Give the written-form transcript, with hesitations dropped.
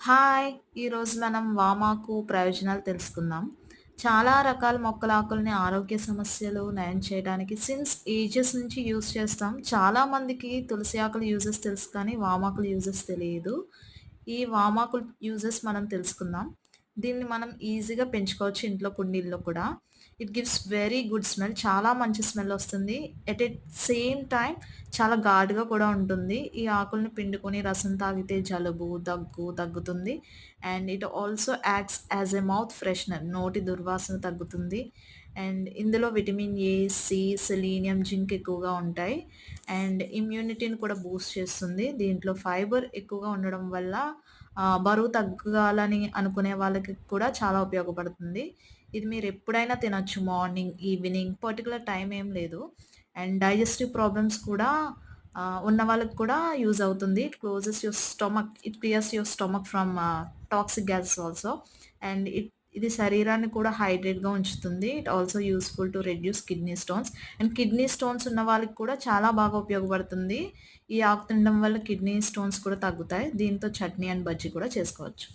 Hi! ఈరోజు మనం వామాకు ప్రయోజనాలు తెలుసుకుందాం. చాలా రకాల మొక్కల ఆకుల్ని ఆరోగ్య సమస్యలు నయం చేయడానికి ఏజెస్ నుంచి యూజ్ చేస్తాం. చాలా మందికి తులసి ఆకుల యూజెస్ తెలుసు కానీ వామాకుల యూజెస్ తెలీదు. ఈ వామాకుల యూజెస్ మనం తెలుసుకుందాం. దీన్ని మనం ఈజీగా పెంచుకోవచ్చు ఇంట్లో కుండీల్లో కూడా. It gives very good smell. చాలా మంచి స్మెల్ వస్తుంది. ఎట్ ఎ సేమ్ టైమ్ చాలా ఘాటుగా కూడా ఉంటుంది. ఈ ఆకుల్ని పిండుకొని రసం తాగితే జలుబు, దగ్గు తగ్గుతుంది. And it also acts as a mouth freshener. నోటి దుర్వాసన తగ్గుతుంది. అండ్ ఇందులో vitamin A, C, selenium, zinc ఎక్కువగా ఉంటాయి. అండ్ ఇమ్యూనిటీని కూడా బూస్ట్ చేస్తుంది. దీంట్లో ఫైబర్ ఎక్కువగా ఉండడం వల్ల బరువు తగ్గాలని అనుకునే వాళ్ళకి కూడా చాలా ఉపయోగపడుతుంది. ఇది మీరెప్పుడైనా తినొచ్చు. మార్నింగ్, ఈవినింగ్ పర్టిక్యులర్ టైమ్ ఏం లేదు. అండ్ డైజెస్టివ్ ప్రాబ్లమ్స్ కూడా ఉన్న వాళ్ళకి కూడా యూజ్ అవుతుంది. It clears your stomach from toxic gases also. And ఇది శరీరాన్ని కూడా హైడ్రేట్‌గా ఉంచుతుంది. It also useful to reduce kidney stones. And kidney stones ఉన్న వాళ్ళకి కూడా చాలా బాగా ఉపయోగపడుతుంది. ఈ ఆకు తినడం వల్ల కిడ్నీ స్టోన్స్ కూడా తగ్గుతాయి. దీంతో చట్నీ అండ్ బజ్జీ కూడా చేసుకోవచ్చు.